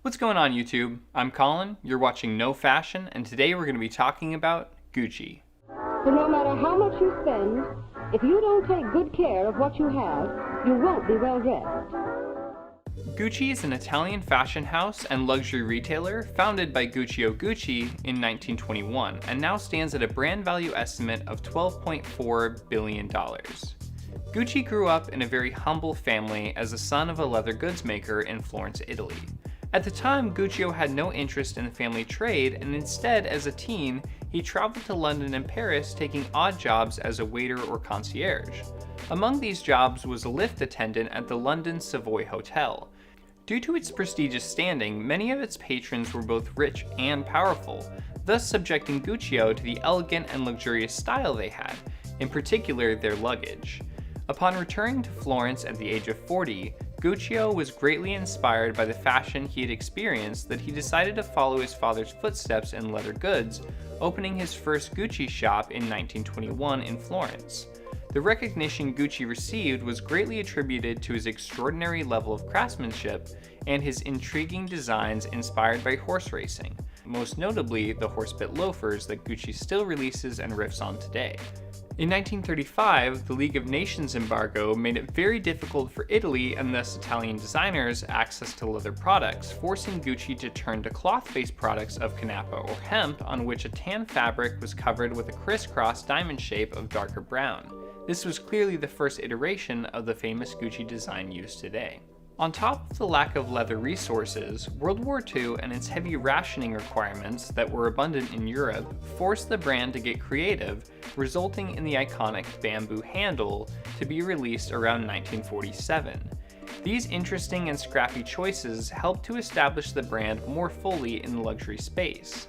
What's going on YouTube? I'm Colin, you're watching No Fashion, and today we're going to be talking about Gucci. So no matter how much you spend, if you don't take good care of what you have, you won't be well dressed. Gucci is an Italian fashion house and luxury retailer founded by Guccio Gucci in 1921 and now stands at a brand value estimate of $12.4 billion. Gucci grew up in a very humble family as the son of a leather goods maker in Florence, Italy. At the time, Guccio had no interest in the family trade, and instead, as a teen, he traveled to London and Paris taking odd jobs as a waiter or concierge. Among these jobs was a lift attendant at the London Savoy Hotel. Due to its prestigious standing, many of its patrons were both rich and powerful, thus subjecting Guccio to the elegant and luxurious style they had, in particular their luggage. Upon returning to Florence at the age of 40, Guccio was greatly inspired by the fashion he had experienced that he decided to follow his father's footsteps in leather goods, opening his first Gucci shop in 1921 in Florence. The recognition Gucci received was greatly attributed to his extraordinary level of craftsmanship and his intriguing designs inspired by horse racing, most notably the horsebit loafers that Gucci still releases and riffs on today. In 1935, the League of Nations embargo made it very difficult for Italy and thus Italian designers access to leather products, forcing Gucci to turn to cloth-based products of canapa or hemp on which a tan fabric was covered with a crisscross diamond shape of darker brown. This was clearly the first iteration of the famous Gucci design used today. On top of the lack of leather resources, World War II and its heavy rationing requirements that were abundant in Europe forced the brand to get creative, resulting in the iconic bamboo handle to be released around 1947. These interesting and scrappy choices helped to establish the brand more fully in the luxury space.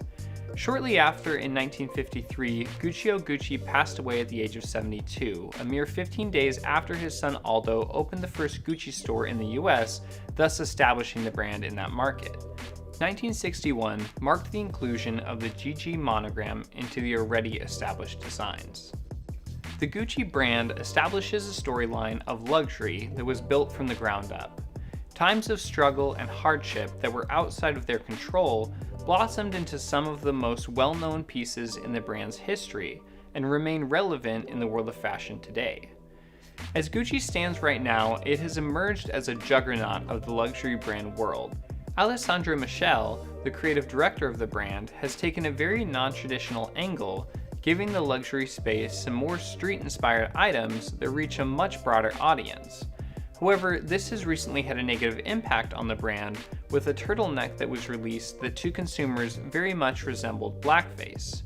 Shortly after, in 1953, Guccio Gucci passed away at the age of 72, a mere 15 days after his son Aldo opened the first Gucci store in the US, thus establishing the brand in that market. 1961 marked the inclusion of the GG monogram into the already established designs. The Gucci brand establishes a storyline of luxury that was built from the ground up. Times of struggle and hardship that were outside of their control blossomed into some of the most well-known pieces in the brand's history and remain relevant in the world of fashion today. As Gucci stands right now, it has emerged as a juggernaut of the luxury brand world. Alessandro Michele, the creative director of the brand, has taken a very non-traditional angle, giving the luxury space some more street-inspired items that reach a much broader audience. However, this has recently had a negative impact on the brand, with a turtleneck that was released that to consumers very much resembled blackface.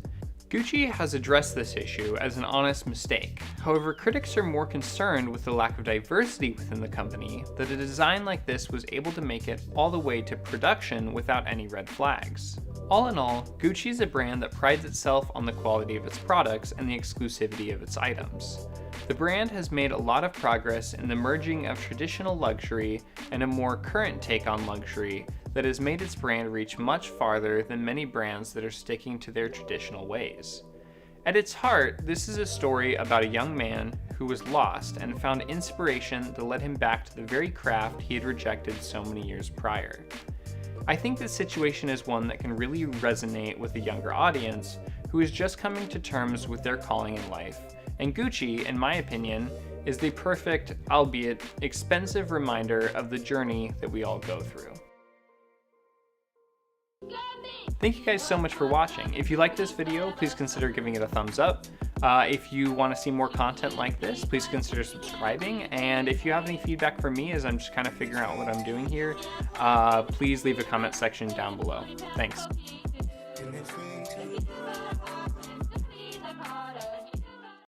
Gucci has addressed this issue as an honest mistake. However, critics are more concerned with the lack of diversity within the company that a design like this was able to make it all the way to production without any red flags. All in all, Gucci is a brand that prides itself on the quality of its products and the exclusivity of its items. The brand has made a lot of progress in the merging of traditional luxury and a more current take on luxury that has made its brand reach much farther than many brands that are sticking to their traditional ways. At its heart, this is a story about a young man who was lost and found inspiration that led him back to the very craft he had rejected so many years prior. I think this situation is one that can really resonate with a younger audience who is just coming to terms with their calling in life. And Gucci, in my opinion, is the perfect, albeit expensive reminder of the journey that we all go through. Thank you guys so much for watching. If you like this video, please consider giving it a thumbs up. If you want to see more content like this, please consider subscribing. And if you have any feedback for me as I'm just kind of figuring out what I'm doing here, please leave a comment section down below. Thanks.